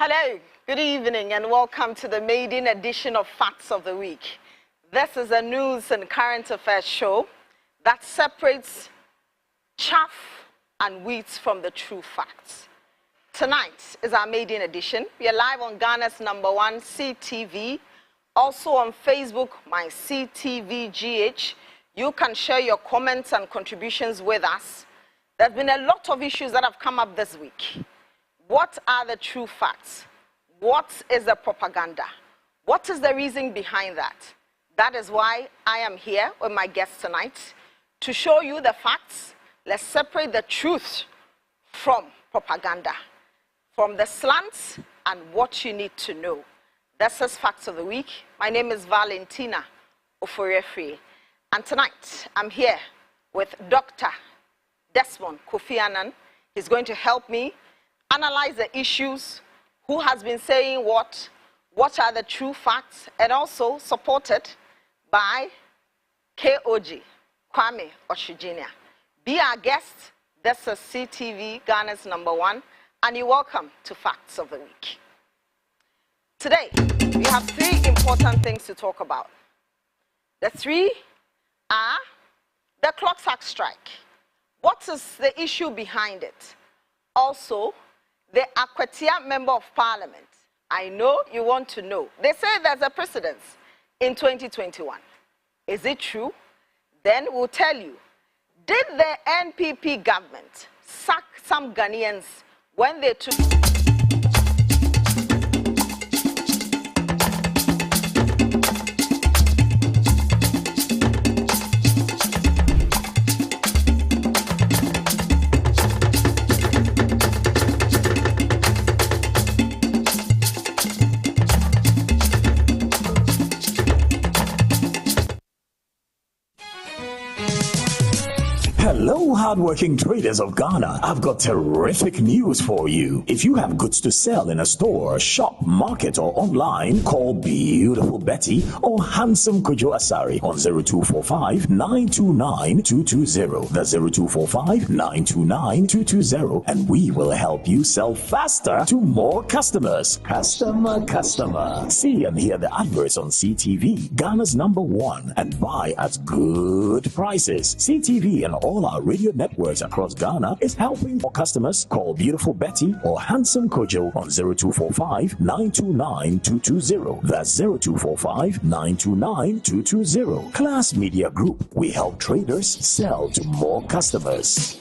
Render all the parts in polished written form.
Hello, good evening, and welcome to the maiden edition of Facts of the Week. This is a news and current affairs show that separates chaff and wheat from the true facts. Tonight is our maiden edition. We are live on Ghana's #1 CTV, also on Facebook, my CTVGH. You can share your comments and contributions with us. There have been a lot of issues that have come up this week. What are the true facts? What is the propaganda? What is the reason behind that? That is why I am here with my guest tonight to show you the facts. Let's separate the truth from propaganda, from the slants and what you need to know. This is Facts of the Week. My name is Valentina Oforefri, and tonight I'm here with Dr. Desmond Kofi Annan. He's going to help me analyze the issues, who has been saying what are the true facts, and also supported by KOG, Kwame Oshijinia. Be our guest. This is CTV, Ghana's #1, and you're welcome to Facts of the Week. Today, we have three important things to talk about. The three are the Clocksack strike. What is the issue behind it? Also, the Akwatia Member of Parliament. I know you want to know. They say there's a precedence in 2021. Is it true? Then we'll tell you. Did the NPP government sack some Ghanaians when they took... Hello, hardworking traders of Ghana. I've got terrific news for you. If you have goods to sell in a store, shop, market, or online, call Beautiful Betty or Handsome Kojo Asari on 0245-929-220. That's 0245-929-220, and we will help you sell faster to more customers. Customer. See and hear the adverts on CTV, Ghana's #1, and buy at good prices. CTV and all our radio networks across Ghana is helping more customers. Call Beautiful Betty or Handsome Kojo on 0245-929-220. That's 0245-929-220. Class Media Group. We help traders sell to more customers.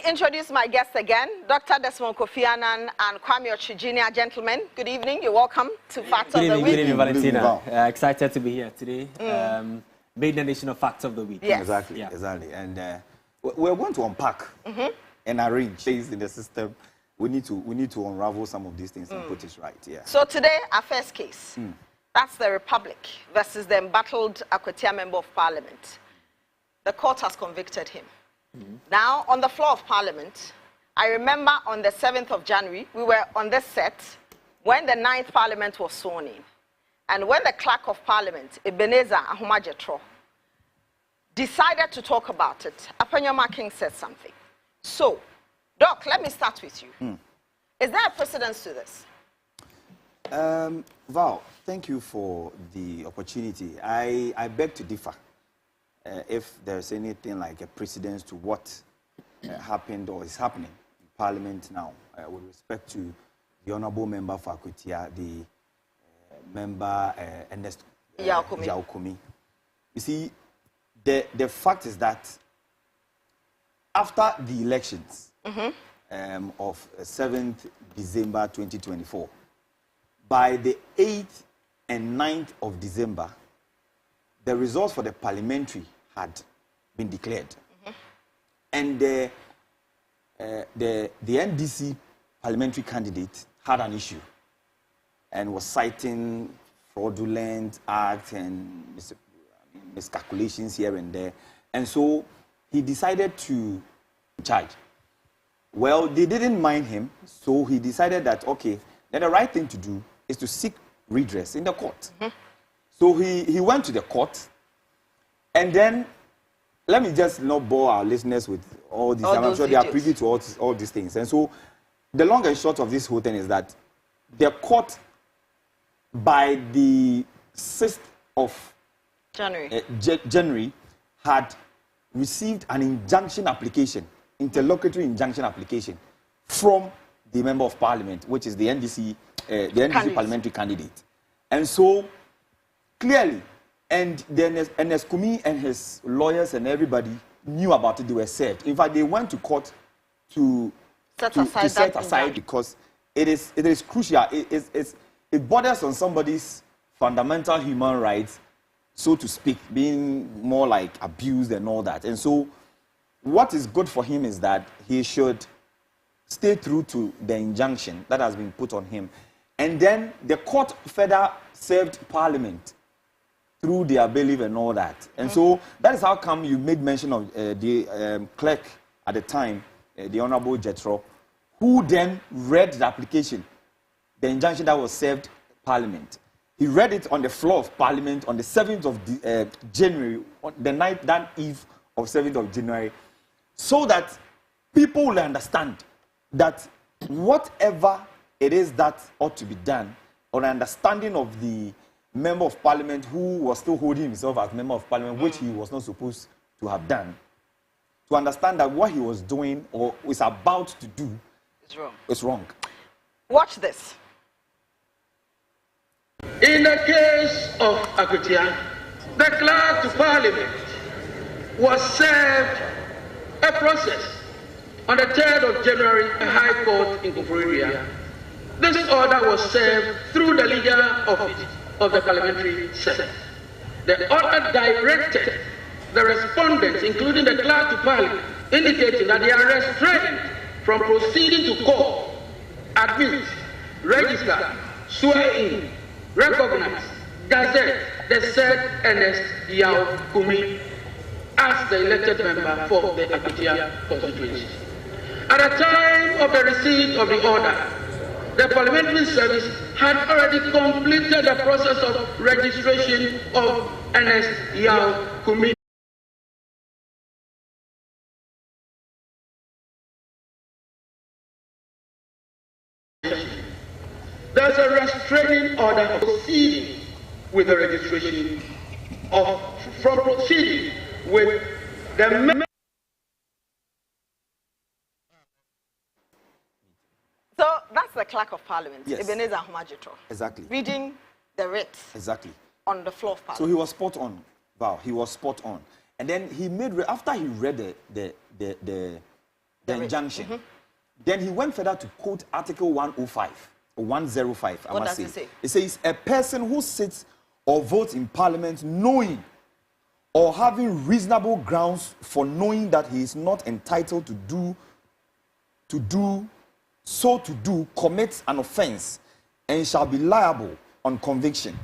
Introduce my guests again, Dr. Desmond Kofi Annan and Kwame Oshijinia. Gentlemen, good evening. You're welcome to Facts of the Week. Good evening, Valentina. Excited to be here today. Maiden edition of Facts of the Week. Yes. Exactly. And we're going to unpack and arrange things in the system. We need to unravel some of these things and put it right. Yeah. So today, our first case, that's the Republic versus the embattled Akwatia Member of Parliament. The court has convicted him. Now, on the floor of Parliament, I remember on the 7th of January, we were on this set when the 9th Parliament was sworn in. And when the Clerk of Parliament, Ebenezer Ahumajetro, decided to talk about it, Apanyama King said something. So, Doc, let me start with you. Is there a precedence to this? Val, thank you for the opportunity. I beg to differ. If there's anything like a precedence to what happened or is happening in Parliament now, with respect to the Honourable Member for Akwatia, the member Ernest Yaokumi. You see, the fact is that after the elections of 7th December 2024, by the 8th and 9th of December, the results for the parliamentary had been declared. And the NDC parliamentary candidate had an issue and was citing fraudulent acts and miscalculations here and there. And so he decided to charge. Well, they didn't mind him, so he decided that, okay, then the right thing to do is to seek redress in the court. So he went to the court, and then, let me just not bore our listeners with all these. I'm sure they are privy to all these things. And so the long and short of this whole thing is that the court, by the 6th of January, had received an injunction application, interlocutory injunction application, from the Member of Parliament, which is the NDC parliamentary candidate. And so, clearly, and then Ernest Kumi and his lawyers and everybody knew about it, they were served. In fact, they went to court to set aside because it is crucial. It borders on somebody's fundamental human rights, so to speak, being more like abused and all that. And so what is good for him is that he should stay true to the injunction that has been put on him. And then the court further served Parliament through their bailiff and all that. And so that is how come you made mention of the clerk at the time, the Honorable Jethro, who then read the application, the injunction that was served Parliament. He read it on the floor of Parliament on the 7th of January, on the night, that eve of 7th of January, so that people will understand that whatever it is that ought to be done, or an understanding of the Member of Parliament who was still holding himself as Member of Parliament, which he was not supposed to have done, to understand that what he was doing or is about to do is wrong. Watch this. In the case of Akutia, the clerk to Parliament was served a process on the 3rd of January at High Court in Koforidua. This order was served through the legal office of the Parliamentary Senate. The order directed the respondents, including the clerk to Parliament, indicating that they are restrained from proceeding to court, admit, register, swear in, recognize, gazette the said Ernest Yao Kumi as the elected member for the Akutia constituency. At the time of the receipt of the order, the Parliamentary Service had already completed the process of registration of Ernest Yao Kumi. There's a restraining order proceeding with the registration from proceeding with the. So that's the clerk of Parliament, Yes. Ebenezer Ahmad-Jethro. Exactly. Reading the writ. Exactly. On the floor of Parliament. So he was spot on. Wow, he was spot on. And then he made, after he read the injunction, then he went further to quote Article 105, or 105, What does it say? It says, a person who sits or votes in Parliament knowing or having reasonable grounds for knowing that he is not entitled to do commits an offense and shall be liable on conviction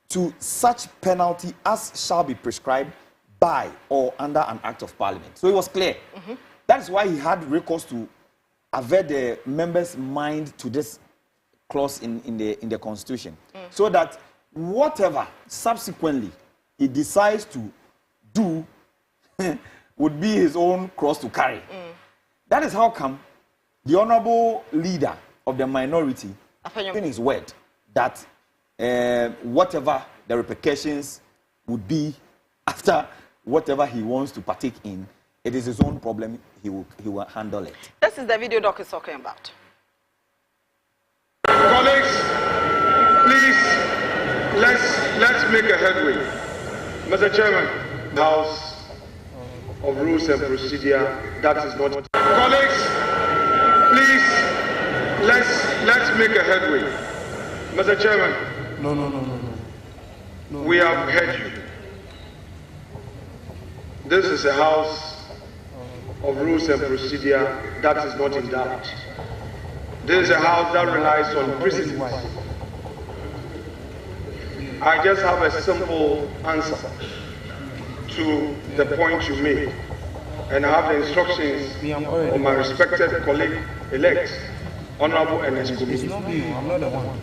to such penalty as shall be prescribed by or under an act of Parliament. So it was clear. That is why he had recourse to avert the members' mind to this clause in the Constitution, so that whatever subsequently he decides to do would be his own cross to carry. That is how come the honorable leader of the minority, in his word, that whatever the repercussions would be after whatever he wants to partake in, it is his own problem. He will handle it. This is the video Doc is talking about. Colleagues, please, let's make a headway. Mr. Chairman, House of Rules and Procedure, that is not. Colleagues, please, let's make a headway. Mr. Chairman. No. We have heard you. This is a House of Rules and Procedure that is not in doubt. This is a house that relies on precedence. I just have a simple answer to the point you made, and I have the instructions of my respected colleague-elect, Honorable Ernest Kumi,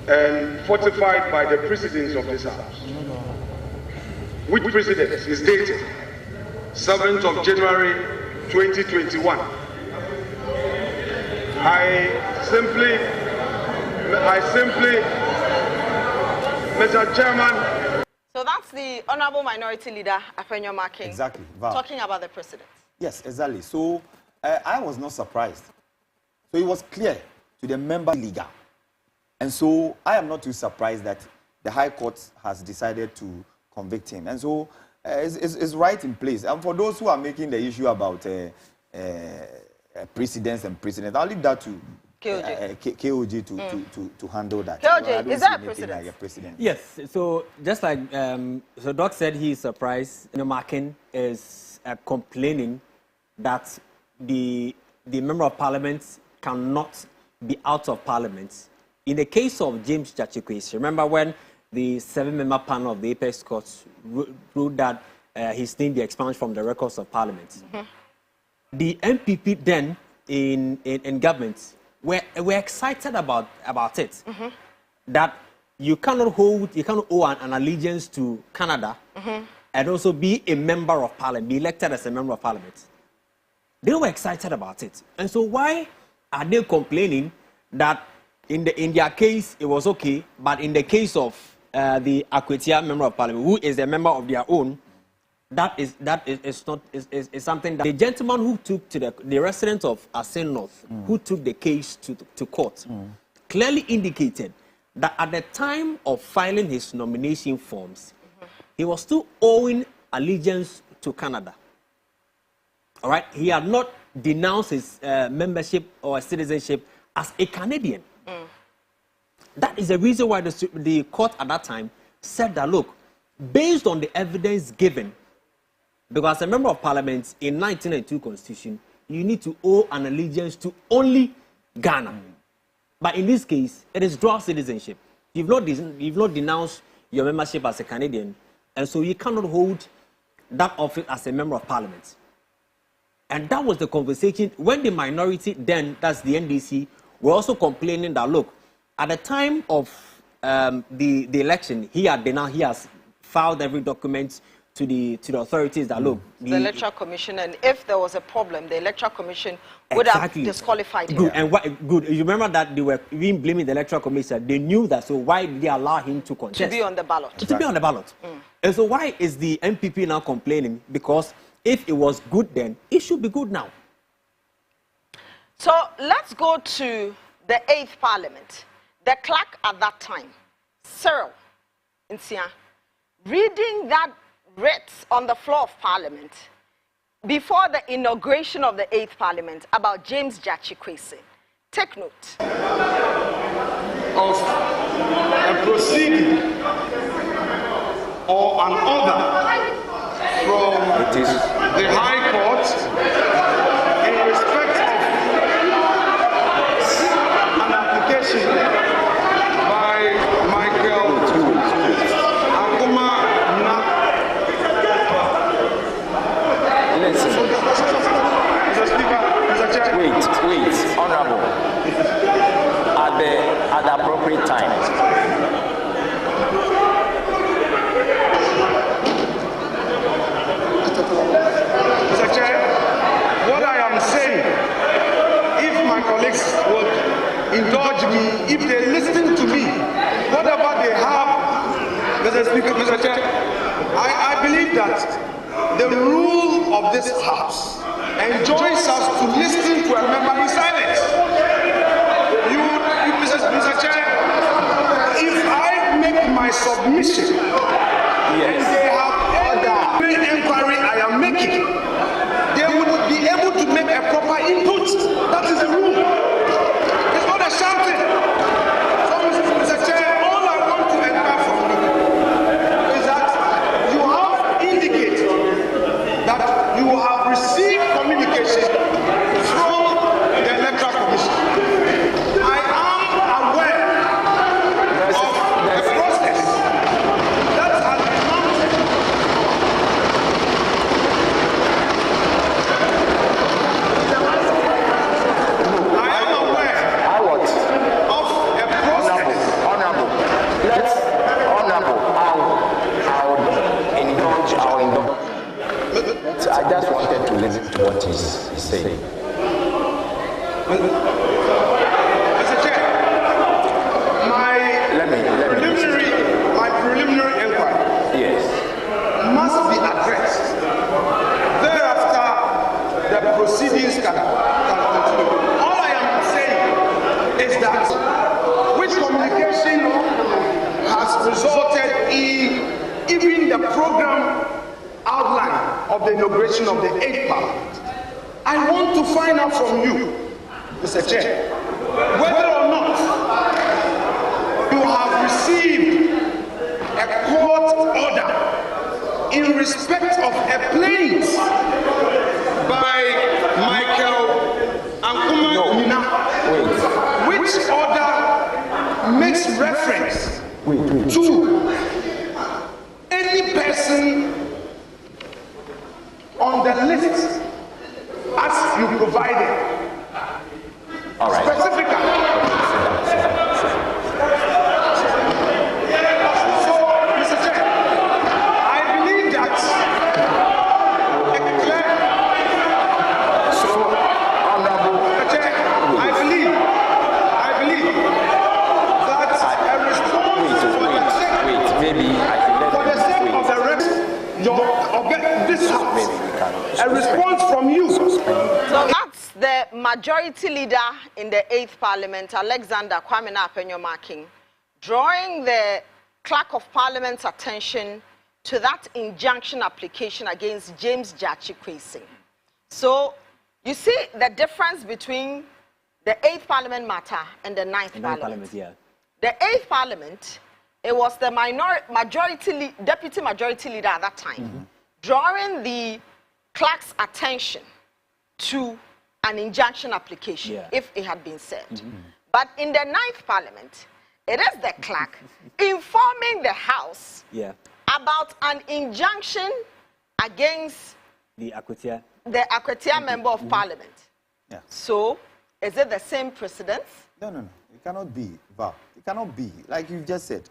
and fortified by the precedents of this House. Which precedent is dated 7th of January 2021. I simply, Mr. Chairman. So that's the Honorable Minority Leader, Afenyo Marking, Exactly. Val. talking about the precedent. Yes, exactly. So I was not surprised. So it was clear to the member leaguer. And so I am not too surprised that the High Court has decided to convict him. And so it's right in place. And for those who are making the issue about precedents and precedents, I'll leave that to KOG to handle that. KOG, is that a precedent? Like a precedent? Yes. So just like so Doc said, he is surprised. Marking is complaining that the member of parliament cannot be out of parliament. In the case of James Gyakye, remember when the 7-member panel of the Apex Court ruled that he's named the expunged from the records of parliament. Mm-hmm. The MPP then in government were excited about it. Mm-hmm. That you cannot owe an allegiance to Canada, mm-hmm, and also be a member of parliament, be elected as a member of parliament. They were excited about it. And so why are they complaining that in their case it was okay, but in the case of the Akwetia member of parliament, who is a member of their own, that is something that the gentleman who took to the resident of Asen North, who took the case to court, clearly indicated that at the time of filing his nomination forms, he was still owing allegiance to Canada. All right, he had not denounced his membership or citizenship as a Canadian. That is the reason why the court at that time said that, look, based on the evidence given, because as a member of parliament in 1992 constitution, you need to owe an allegiance to only Ghana. But in this case, it is dual citizenship. You've not denounced your membership as a Canadian, and so you cannot hold that office as a member of parliament. And that was the conversation when the minority then, that's the NDC, were also complaining that, look, at the time of the election, he has filed every document to the authorities that, look, the Electoral Commission, and if there was a problem, the Electoral Commission would have disqualified him. Good, and good. You remember that they were even blaming the Electoral Commission. They knew that, so why did they allow him to contest? To be on the ballot. To be on the ballot. And so why is the MPP now complaining? Because if it was good then, it should be good now. So let's go to the 8th Parliament. The clerk at that time, Cyril Nsia, reading that writ on the floor of Parliament before the inauguration of the 8th Parliament about James Gyakye. Take note. Of a proceeding or an order from the High Court in respect of an application by Michael Akuma Mr. Speaker, Mr. Chair. Wait, Honorable. At the appropriate time. Mr. Chair, what I am saying, if my colleagues would indulge me, if they listen to me, whatever they have, Mr. Speaker, Mr. Chair, I believe that the rule of this House enjoins us to listen to a member in silence. Mr. Chair, if I make my submission, and they have ordered the inquiry I am making, they would be able to make a proper input. That is the rule. It's not a shouting. So, Mr. Chair, all I want to inquire from you is that you have indicated that you have received communication from the Electoral Commission. of the inauguration of the 8th Parliament. I want to find out from you, Mr. Chair, whether or not you have received a court order in respect of a plaint by Michael Ankuma Nina, which order makes reference to any person on the list as you provided. All right. Specifically. So, Mr. Chair, I believe that Mr. Chair, I believe that a response for the sake Maybe I should for the let sake him of the a response from you. So that's the majority leader in the 8th Parliament, Alexander Kwame Apenyo-Markin, drawing the Clerk of Parliament's attention to that injunction application against James Gyakye Quayson. So you see the difference between the 8th Parliament matter and the 9th Parliament. Yeah. The 8th Parliament, it was the deputy majority leader at that time, drawing the clerk's attention to an injunction application, if it had been said. But in the 9th Parliament, it is the clerk informing the House about an injunction against the Akwatia member of Parliament. So, is it the same precedence? No. It cannot be, Val. It cannot be. Like you just said,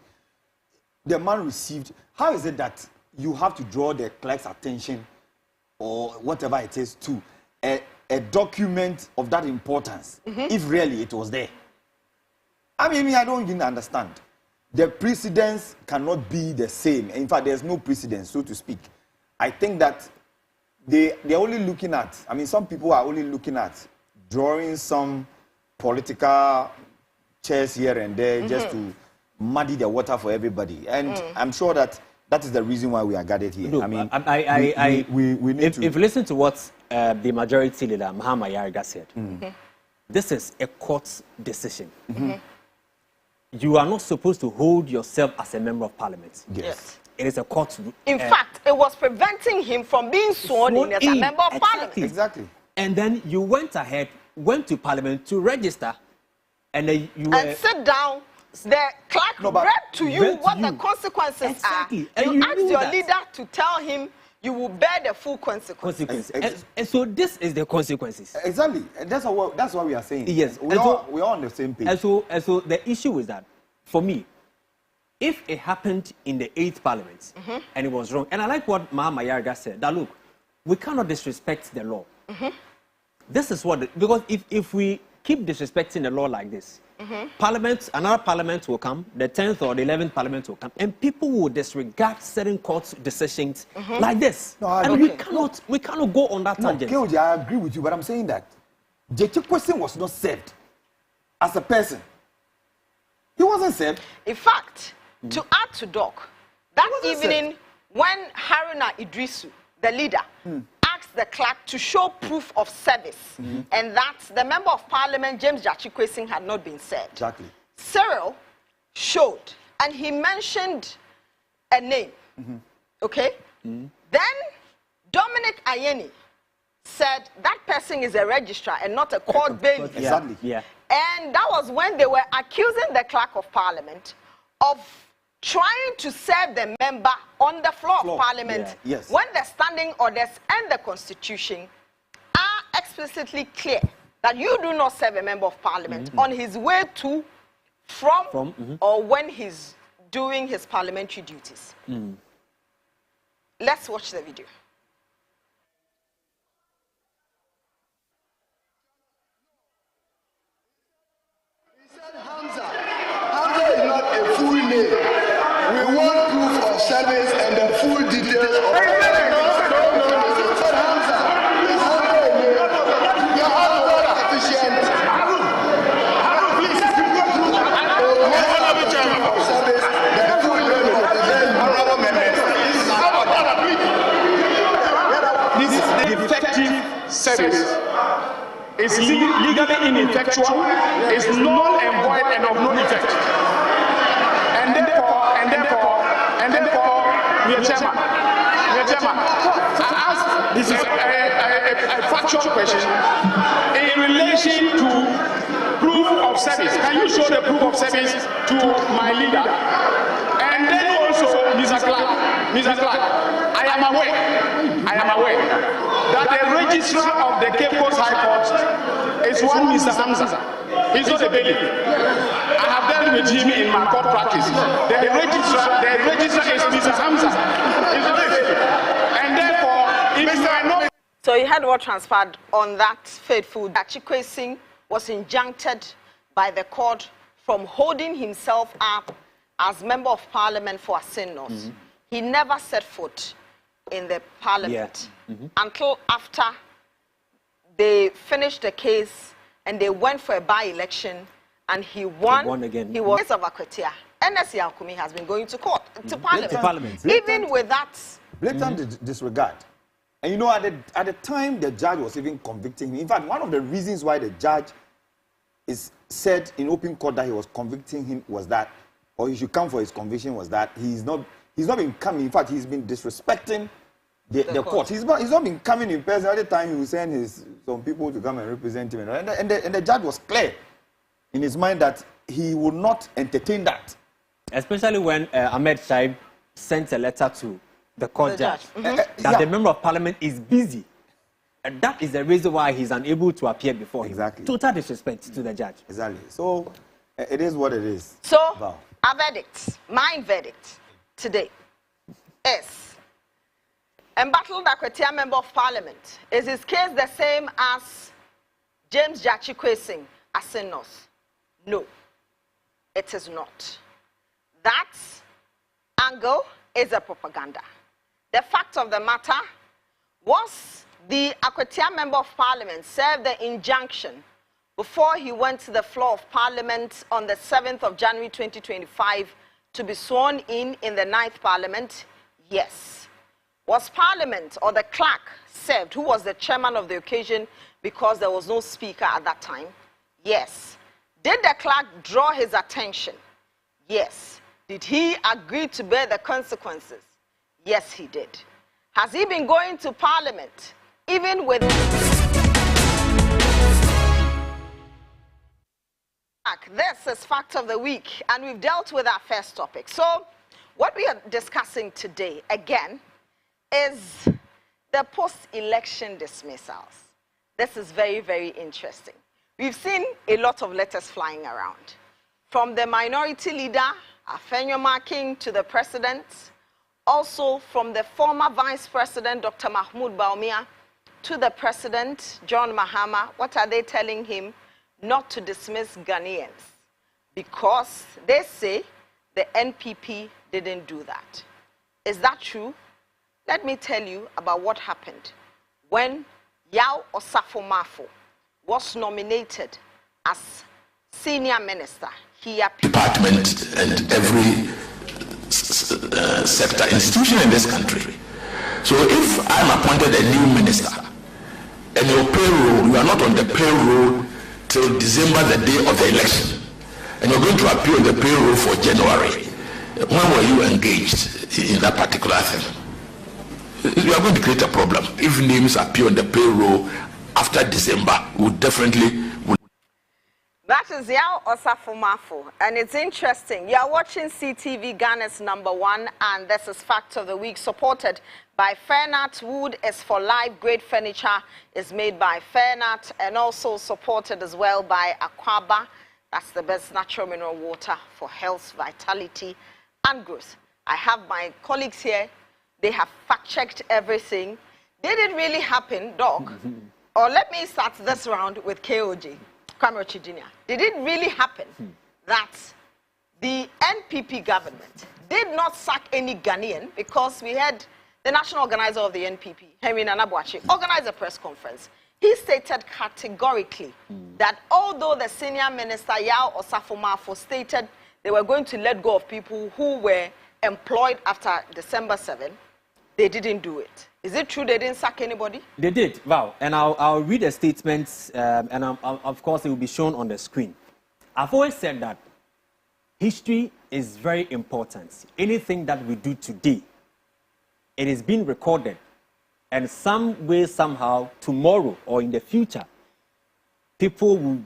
the man received. How is it that you have to draw the clerk's attention or whatever it is to a document of that importance if really it was there? I mean, I don't even understand. The precedence cannot be the same. In fact, there's no precedence, so to speak. I think that they're only looking at, I mean, some people are only looking at drawing some political chairs here and there just to muddy the water for everybody. And I'm sure that is the reason why we are gathered here. No, I mean, we need to... If you listen to what the majority leader, Mahama Yariga, said, this is a court decision. You are not supposed to hold yourself as a member of parliament. Yes. It is a court... In fact, it was preventing him from being sworn in as a member of parliament. Exactly. And then you went ahead, went to parliament to register, and then you and sit down. The clerk read to you what the consequences are. And you asked your that. leader to tell him you will bear the full consequences. And so this is the consequences. Exactly. And that's what we are saying. Yes. We are on the same page. And so the issue is that, for me, if it happened in the 8th Parliament and it was wrong, and I like what Mahama Yariga said, that look, we cannot disrespect the law. This is what, because if we keep disrespecting the law like this, another parliament will come, the 10th or the 11th parliament will come, and people will disregard certain court decisions like this. No, and we cannot go on that tangent. Keoji, I agree with you, but I'm saying that Gyakye Quayson was not served as a person. He wasn't served. In fact, to add to Doc, that evening when Haruna Idrisu, the leader, asked the clerk to show proof of service and that the member of parliament, James Gyakye Quayson, had not been served. Exactly. Cyril showed, and he mentioned a name. Okay? Then Dominic Ayeni said that person is a registrar and not a court bailiff. Exactly. Yeah. And that was when they were accusing the clerk of parliament of trying to serve the member on the floor of parliament when the standing orders and the constitution are explicitly clear that you do not serve a member of parliament on his way to, from or when he's doing his parliamentary duties. Let's watch the video. Hamza is not a full name. We want proof of service and the full details of Hamza is not a name. You are not efficient. Please, of service, the full name of the then honorable members. is legally ineffectual, is null and void and of no effect. And therefore, Mr. Chairman, I ask, this is a factual question in relation to proof of service. Can you show the proof of service to my leader? And then also, Mr. Clark, I am aware that the registrar of the Cape Coast High Court is one Mr. Hamza. He's not a bailiff. I have dealt with him in my court practice. The registrar is Mr. Hamza. He's not a bailiff. And therefore, if you are not... So you heard what transpired on that fateful day. Chikwe Singh was injuncted by the court from holding himself up as Member of Parliament for Asin North. He never set foot in the Parliament until after they finished the case and they went for a by-election and he won. He won again. He was of Akwatia. NSC Alkumi has been going to court, to Parliament. Even with that... Blatant disregard. And you know, at the time the judge was even convicting him, in fact, one of the reasons why the judge said in open court that he was convicting him was that, or he should come for his conviction, was that he's not been coming. In fact, he's been disrespecting the court. He's not been coming in person. At the time, he was sending some people to come and represent him. And the judge was clear in his mind that he would not entertain that. Especially when Ahmed Shaib sent a letter to the court judge that the Member of Parliament is busy. And that is the reason why he's unable to appear before him. Exactly. Total disrespect to the judge. Exactly. So, it is what it is. So, wow. Our verdict, my verdict today is embattled Akwatia Member of Parliament. Is his case the same as James Jachikwe Singh, Asin North? No, it is not. That angle is a propaganda. The fact of the matter was the Akwatia Member of Parliament served the injunction before he went to the floor of Parliament on the 7th of January 2025 to be sworn in the 9th Parliament. Yes. Was Parliament or the clerk served, who was the chairman of the occasion because there was no speaker at that time? Yes. Did the clerk draw his attention? Yes. Did he agree to bear the consequences? Yes, he did. Has he been going to Parliament, even with... This is Fact of the Week, and we've dealt with our first topic. So, what we are discussing today, again, is the post-election dismissals. This is very, very interesting. We've seen a lot of letters flying around. From the minority leader, Afenyo Marking, to the president, also from the former vice president, Dr. Mahmoud Bawumia, to the president, John Mahama. What are they telling him? Not to dismiss Ghanaians, because they say the NPP didn't do that. Is that true? Let me tell you about what happened when Yao Osafo-Maafo was nominated as senior minister. He appeared department and every sector institution in this country. So if I'm appointed a new minister and your payroll, you are not on the payroll till December, the day of the election, and you're going to appear on the payroll for January, when were you engaged in that particular thing? You are going to create a problem. If names appear on the payroll after December, would definitely... That is Yao Osafo-Maafo, and it's interesting. You are watching CTV Ghana's #1, and this is Fact of the Week, supported by Fairnat. Wood is for life. Great furniture is made by Fairnat, and also supported as well by Aquaba. That's the best natural mineral water for health, vitality, and growth. I have my colleagues here. They have fact-checked everything. Did it really happen, Doc? Or let me start this round with KOJ. Did it really happen that the NPP government did not sack any Ghanaian? Because we had the national organizer of the NPP, Henry Nana Boakye, organize a press conference. He stated categorically that although the senior minister, Yao Osafo-Maafo, stated they were going to let go of people who were employed after December 7, they didn't do it. Is it true they didn't sack anybody? They did, wow. And I'll read the statements, and of course, it will be shown on the screen. I've always said that history is very important. Anything that we do today, it is being recorded. And some way, somehow, tomorrow or in the future, people will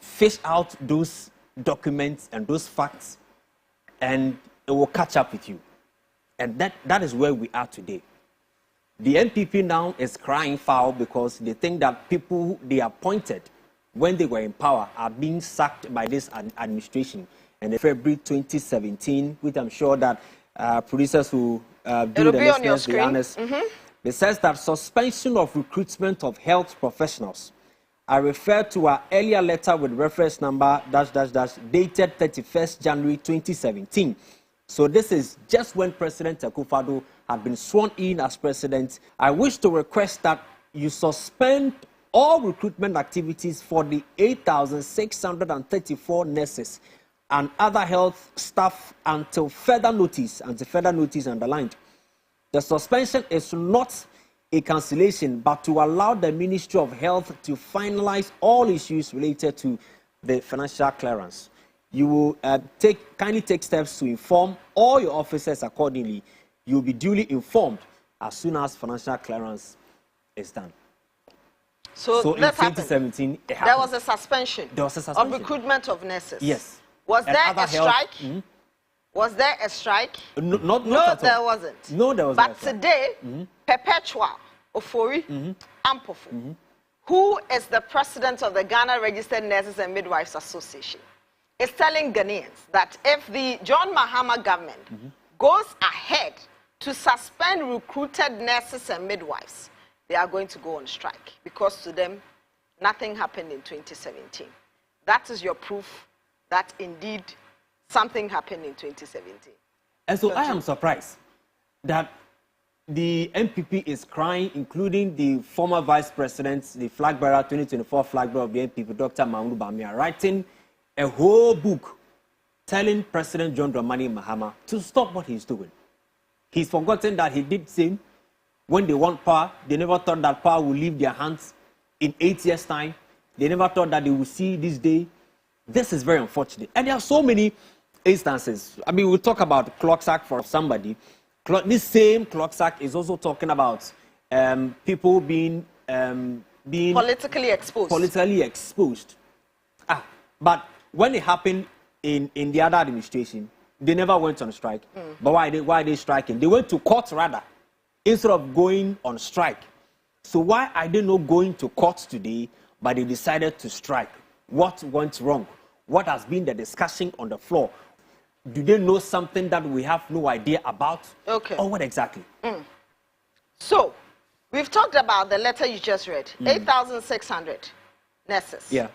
fish out those documents and those facts, and it will catch up with you. And that is where we are today. The NPP now is crying foul because they think that people they appointed when they were in power are being sacked by this administration. And in February 2017, which I'm sure that producers will do the listeners the honest. It says that suspension of recruitment of health professionals. I refer to our earlier letter with reference number .. dated 31st January 2017. So this is just when President Akufo-Addo had been sworn in as president. I wish to request that you suspend all recruitment activities for the 8,634 nurses and other health staff until further notice underlined. The suspension is not a cancellation, but to allow the Ministry of Health to finalize all issues related to the financial clearance. You will kindly take steps to inform all your officers accordingly. You will be duly informed as soon as financial clearance is done. So in 2017, it happened. There was a suspension. There was a suspension of recruitment of nurses. Yes. Was there a strike? Was there a strike? No, there wasn't. No, there was not. But today, Perpetua Ofori Ampofu, who is the president of the Ghana Registered Nurses and Midwives Association, is telling Ghanaians that if the John Mahama government goes ahead to suspend recruited nurses and midwives, they are going to go on strike because to them, nothing happened in 2017. That is your proof that indeed something happened in 2017. And so I am surprised that the NPP is crying, including the former vice president, the flag bearer, 2024 flag bearer of the NPP, Dr. Mahmoud Bawumia, writing a whole book telling President John Dramani Mahama to stop what he's doing. He's forgotten that he did same when they want power. They never thought that power will leave their hands in 8 years' time. They never thought that they will see this day. This is very unfortunate. And there are so many instances. I mean, we'll talk about Clocksack for somebody. This same Clocksack is also talking about people being politically exposed. But when it happened in the other administration, they never went on strike. But why are they striking? They went to court rather, instead of going on strike. So why are they not going to court today, but they decided to strike? What went wrong? What has been the discussion on the floor? Do they know something that we have no idea about? Okay. Or what exactly? So, we've talked about the letter you just read, 8,600 nurses. Yeah.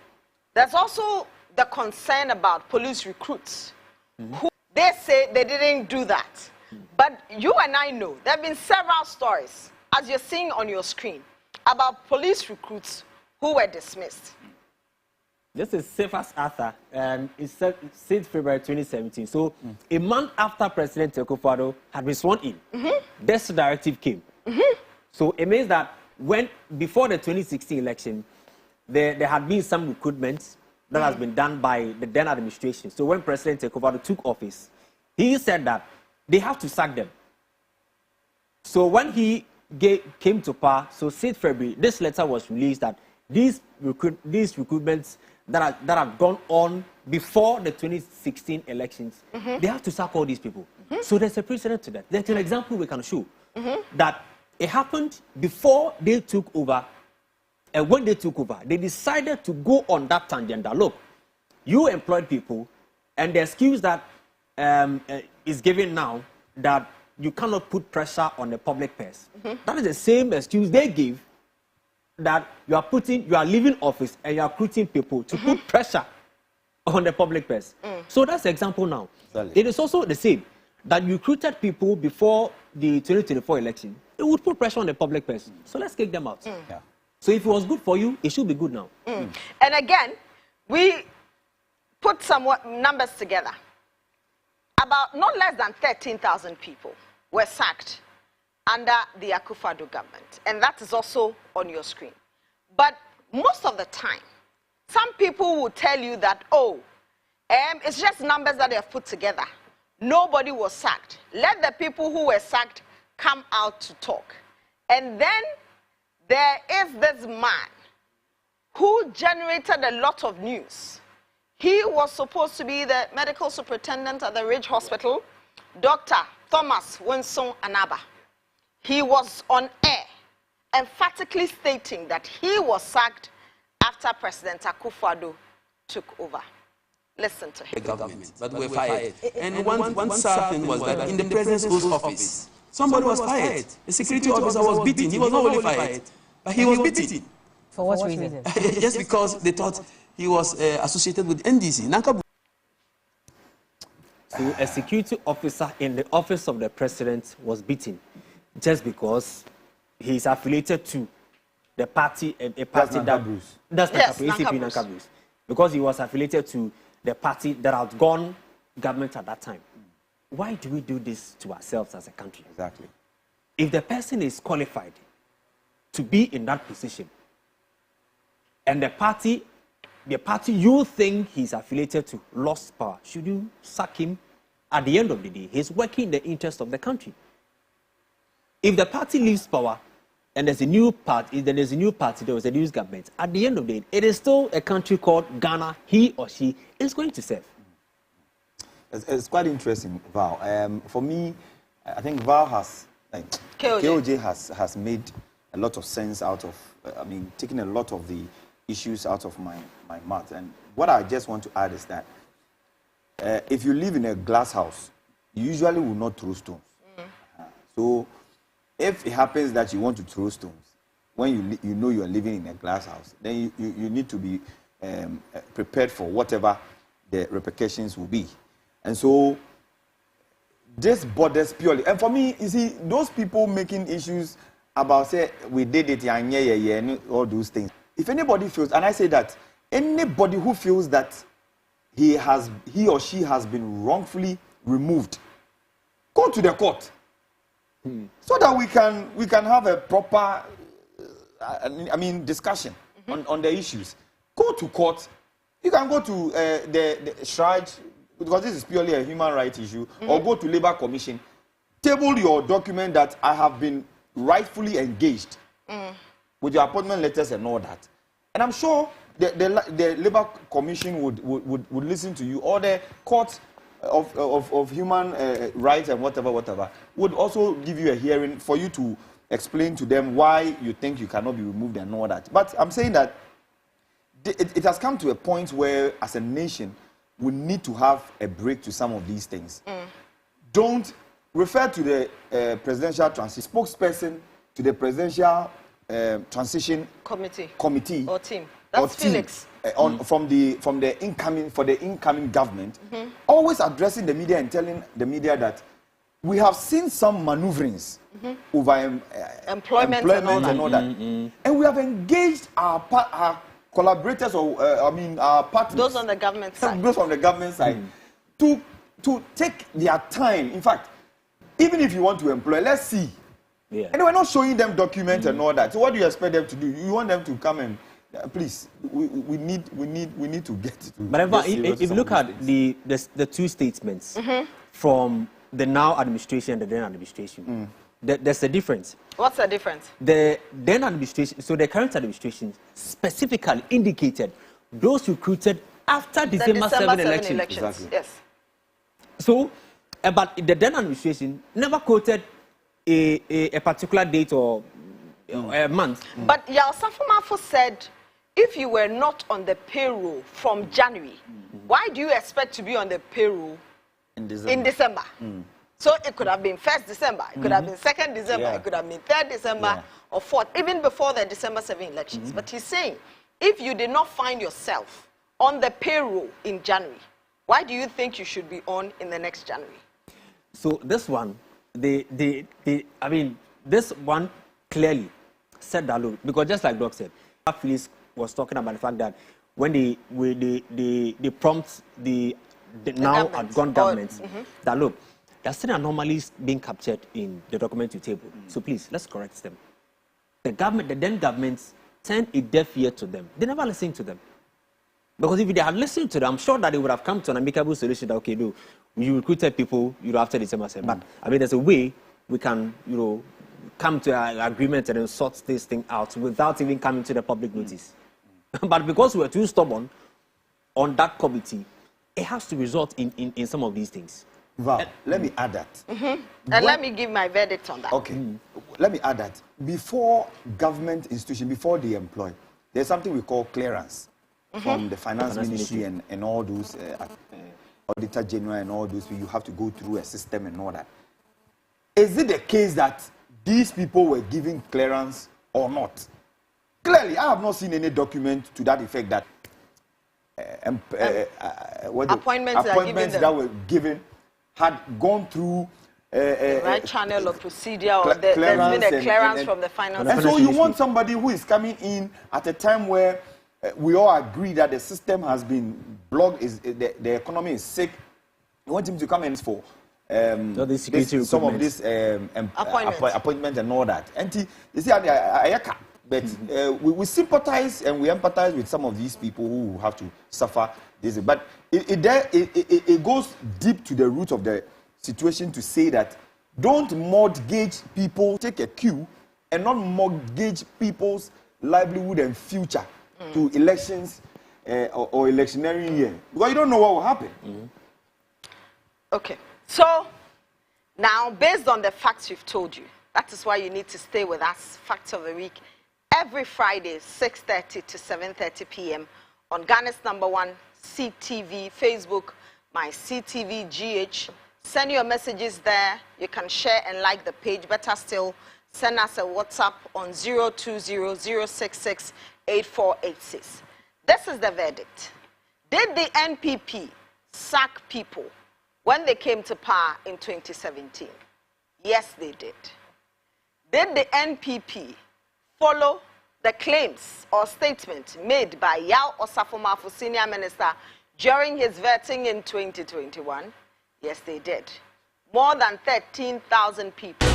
There's also the concern about police recruits, who they say they didn't do that. But you and I know there have been several stories, as you're seeing on your screen, about police recruits who were dismissed. This is Cephas Arthur. It's 6th February 2017. So a month after President Akufo-Addo had been sworn in, this directive came. So it means that before the 2016 election, there had been some recruitment that has been done by the then administration. So when President Akufo-Addo took office, he said that they have to sack them. So when he came to power, so 6th February, this letter was released that these recruitments that have gone on before the 2016 elections, they have to sack all these people. So there's a precedent to that. There's an example we can show that it happened before they took over. And when they took over, they decided to go on that tangent that, look, you employed people, and the excuse that is given now that you cannot put pressure on the public purse. That is the same excuse they give that you are leaving office and you are recruiting people to put pressure on the public purse. So that's the example now. Exactly. It is also the same that you recruited people before the 2024 election. It would put pressure on the public purse. So let's kick them out. Yeah. So if it was good for you, it should be good now. And again, we put some numbers together. About not less than 13,000 people were sacked under the Akufo-Addo government. And that is also on your screen. But most of the time, some people will tell you that, oh, it's just numbers that they have put together. Nobody was sacked. Let the people who were sacked come out to talk. And then there is this man who generated a lot of news. He was supposed to be the medical superintendent at the Ridge Hospital, Dr. Thomas Winston Anaba. He was on air, emphatically stating that he was sacked after President Akufo-Addo took over. Listen to him. The government, but we were fired. And one sad thing was that in the president's office, somebody was fired. The security officer was beaten. He was not only fired, but he was beaten. For what reason? Just because they thought he was associated with NDC. So a security officer in the office of the president was beaten just because he is affiliated to the party, a party that's Nanka Bruce. Because he was affiliated to the party that outgone government at that time. Why do we do this to ourselves as a country? Exactly. If the person is qualified to be in that position, and the party you think he's affiliated to lost power, should you sack him? At the end of the day, he's working in the interest of the country. If the party leaves power, and there's a new party, there was a new government, at the end of the day, it is still a country called Ghana. He or she is going to serve. It's quite interesting, Val. For me, I think Val KOJ has made a lot of sense out of, taking a lot of the issues out of my mouth. And what I just want to add is that if you live in a glass house, you usually will not throw stones. So if it happens that you want to throw stones, when you know you are living in a glass house, then you need to be prepared for whatever the repercussions will be. And so this borders purely. And for me, you see, those people making issues about, say, we did it, and all those things. If anybody feels, and I say that, anybody who feels that he or she has been wrongfully removed, go to the court. So that we can have a proper, discussion on the issues. Go to court. You can go to the Shraj, because this is purely a human rights issue, or go to Labour Commission. Table your document that I have been rightfully engaged with your appointment letters and all that. And I'm sure the Labour Commission would listen to you, or the court of human rights and whatever, would also give you a hearing for you to explain to them why you think you cannot be removed and all that. But I'm saying that it has come to a point where, as a nation, we need to have a break to some of these things. Don't refer to the presidential transition spokesperson, to the presidential transition committee or team. That's Felix. From the incoming government, always addressing the media and telling the media that we have seen some maneuverings over employment and all that. And we have engaged our collaborators, or our partners, those on the government side, to take their time. In fact, even if you want to employ, let's see. And we're not showing them documents and all that. So what do you expect them to do? You want them to come and please, we need to get to. But if you look at the two statements from the now administration and the then administration, there's a difference. What's the difference? The then administration, so the current administration specifically indicated those recruited after December 7 elections. Exactly. Yes. So, but the then administration never quoted a particular date or a month. But Yaw Safo-Maafo said, if you were not on the payroll from January, why do you expect to be on the payroll in December? So it could have been 1st December, it could have been 2nd December, it could have been 3rd December or 4th, even before the December 7 elections. But he's saying, if you did not find yourself on the payroll in January, why do you think you should be on in the next January? So this one, this one clearly said that, look, because just like Doc said, Felix was talking about the fact that when they prompt the now outgone government that, look, there are certain anomalies being captured in the document you table. So please, let's correct them. The then government turned a deaf ear to them. They never listened to them. Because if they had listened to them, I'm sure that they would have come to an amicable solution that, okay, no, you recruited people, after December 7th. But, I mean, there's a way we can, come to an agreement and then sort this thing out without even coming to the public notice. But because we were too stubborn on that committee, it has to result in some of these things. Val, let me add that. And let me give my verdict on that. Okay. Let me add that. Before government institution, before they employ, there's something we call clearance from the finance ministry and all those auditor general and all those people. You have to go through a system and all that. Is it the case that these people were given clearance or not? Clearly, I have not seen any document to that effect that appointments that were given had gone through the right channel of procedure, or there's been a clearance from the finance. And so you want somebody who is coming in at a time where we all agree that the system has been blocked, the economy is sick. You want him to come in for some of these appointments and all that. And you see, but we sympathize and we empathize with some of these people who have to suffer this. But it goes deep to the root of the situation to say that don't mortgage people, take a cue, and not mortgage people's livelihood and future to elections or electionary year. Because you don't know what will happen. Okay. So, now, based on the facts we've told you, that is why you need to stay with us, Facts of the Week, every Friday, 6:30 to 7:30 p.m. on Ghana's #1 CTV, Facebook, my CTV GH. Send your messages there. You can share and like the page. Better still, send us a WhatsApp on 020-066-8486. This is the verdict. Did the NPP sack people when they came to power in 2017? Yes, they did. Did the NPP follow the claims or statement made by Yao Osafo-Maafo, senior minister, during his vetting in 2021? Yes, they did. More than 13,000 people.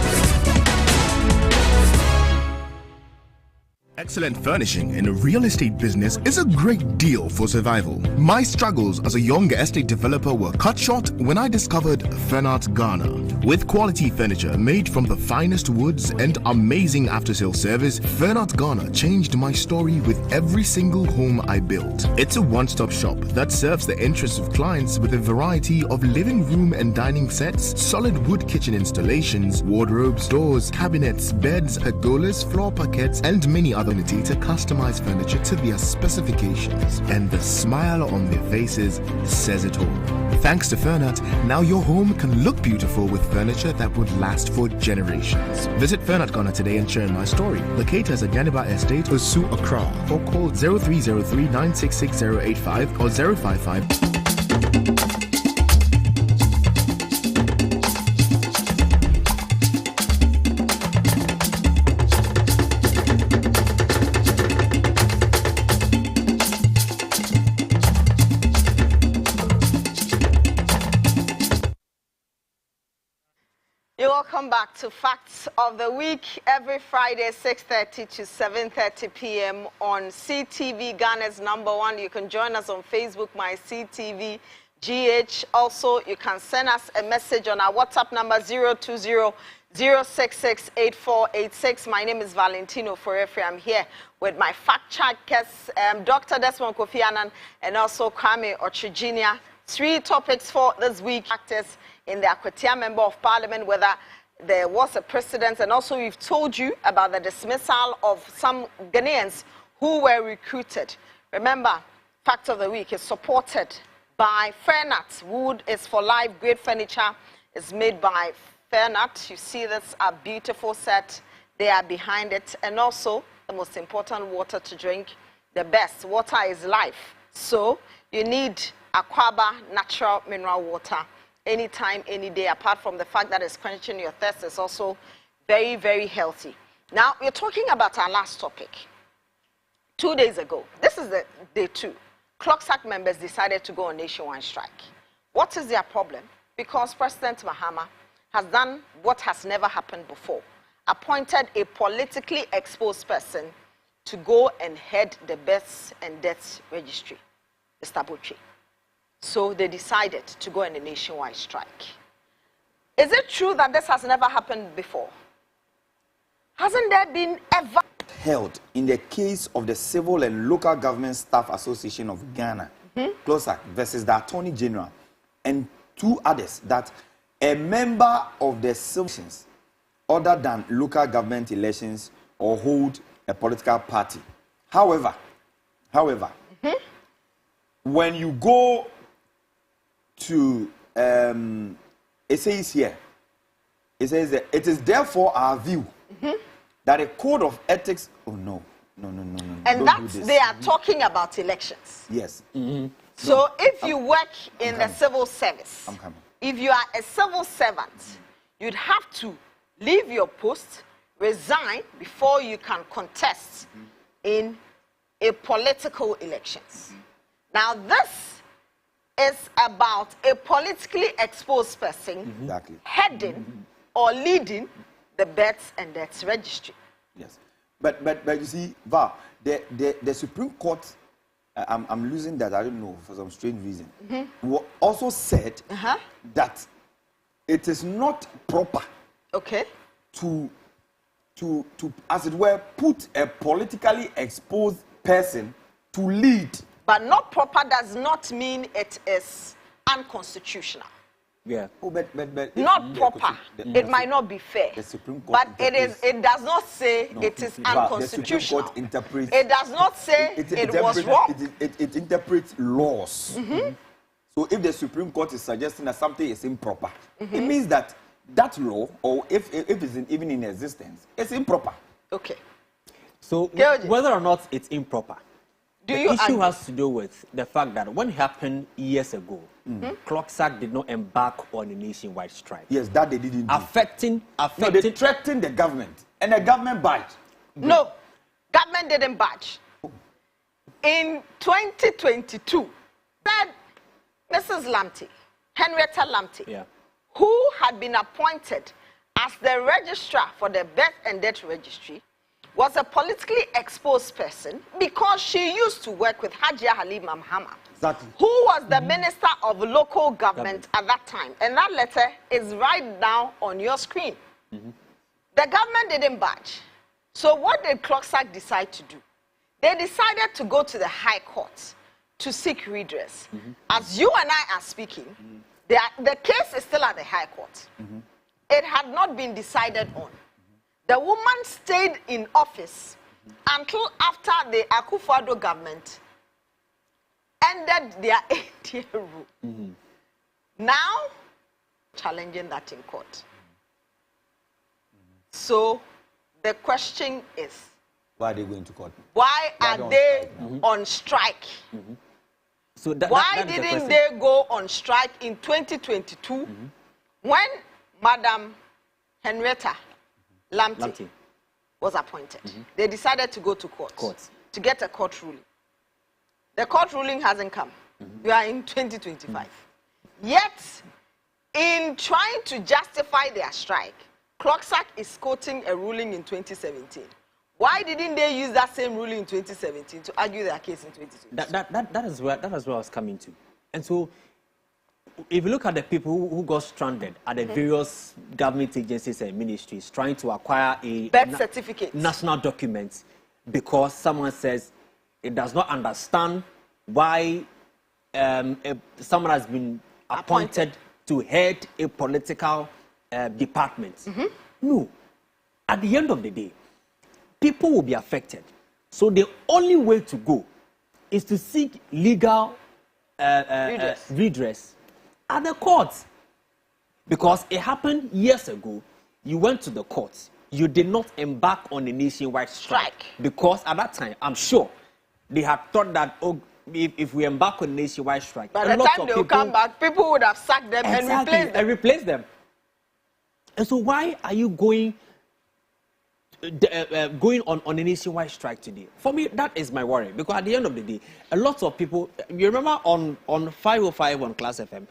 Excellent furnishing in a real estate business is a great deal for survival. My struggles as a young estate developer were cut short when I discovered Fernart Ghana. With quality furniture made from the finest woods and amazing after-sale service, Fernart Ghana changed my story with every single home I built. It's a one-stop shop that serves the interests of clients with a variety of living room and dining sets, solid wood kitchen installations, wardrobes, doors, cabinets, beds, pergolas, floor parquets, and many other to customize furniture to their specifications, and the smile on their faces says it all. Thanks to Fernart, now your home can look beautiful with furniture that would last for generations. Visit Fernart Ghana today and share my story. Locate us at Yaniba Estate, Osu, Accra, or call 0303 966 085 or 055. Welcome back to Facts of the Week, every Friday, 6:30 to 7:30 p.m. on CTV, Ghana's #1. You can join us on Facebook, my CTV GH. Also, you can send us a message on our WhatsApp number, 020-066-8486. My name is Valentino Forefre. I'm here with my fact-checkers, Dr. Desmond Kofi Annan, and also Kwame Ochiginia. 3 topics for this week. Factors in the Akwatia Member of Parliament, whether there was a precedent, and also we've told you about the dismissal of some Ghanaians who were recruited. Remember, Fact of the Week is supported by Fernart. Wood is for life. Great furniture is made by Fernart. You see this a beautiful set. They are behind it. And also, the most important water to drink, the best. Water is life. So, you need Aquaba natural mineral water anytime, any day, apart from the fact that it's quenching your thirst. It's also very, very healthy. Now, we're talking about our last topic. 2 days ago, this is the day 2, CLOGSAC members decided to go on nationwide strike. What is their problem? because President Mahama has done what has never happened before, appointed a politically exposed person to go and head the births and deaths registry, Mr. Botche. So they decided to go on a nationwide strike. Is it true that this has never happened before? Hasn't there been ever held in the case of the Civil and Local Government Staff Association of Ghana, CLOSAG, versus the Attorney General, and 2 others, that a member of the civils other than local government elections or hold a political party? However, when you go to, it says here, it says that it is therefore our view that a code of ethics, no. And that's, they are talking about elections. Yes. So if you work in the civil service, I'm coming. If you are a civil servant, you'd have to leave your post, resign before you can contest in a political elections. Now this is about a politically exposed person heading or leading the births and deaths registry. Yes, but you see, Val, the Supreme Court, I'm losing that, I don't know, for some strange reason, also said that it is not proper to as it were, put a politically exposed person to lead. But not proper does not mean it is unconstitutional. Yeah. Oh, but not proper. It might not be fair. The Supreme Court but it does not say it is unconstitutional. The Supreme Court interprets, it does not say it was wrong. It interprets laws. So if the Supreme Court is suggesting that something is improper, it means that that law, or if it's even in existence, it's improper. Okay. So whether or not it's improper, the issue has to do with the fact that when it happened years ago, CLOSAG did not embark on a nationwide strike. Yes, that they didn't do. Affecting no, they threatened the government, and the government budged. No, government didn't budge. In 2022, said Mrs. Lamptey, Henrietta Lamptey, who had been appointed as the registrar for the birth and death registry, was a politically exposed person because she used to work with Hajia Halima Mahama, who was the Minister of Local Government at that time. And that letter is right now on your screen. The government didn't budge. So what did CLOSAG decide to do? They decided to go to the High Court to seek redress. As you and I are speaking, the case is still at the High Court. It had not been decided on. The woman stayed in office until after the Akufo-Addo government ended their 8-year rule. Now, challenging that in court. So, the question is, why are they going to court? Why are they on strike? So why didn't they go on strike in 2022 when Madam Henrietta Lamptey was appointed? They decided to go to court to get a court ruling. The court ruling hasn't come. We are in 2025. Yet, in trying to justify their strike, CLOSAG is quoting a ruling in 2017. Why didn't they use that same ruling in 2017 to argue their case in 2020? That is where I was coming to. And so, if you look at the people who got stranded at the various government agencies and ministries trying to acquire a birth certificate, national document, because someone says it does not understand why someone has been appointed to head a political department. No. At the end of the day, people will be affected. So the only way to go is to seek legal redress at the courts. Because it happened years ago. You went to the courts. You did not embark on a nationwide strike. Because at that time, I'm sure, they had thought that, oh, if we embark on a nationwide strike, by the time they will come back, people would have sacked them and replaced them. And so why are you going on a nationwide strike today? For me, that is my worry. Because at the end of the day, a lot of people, you remember on 505 on Class FM,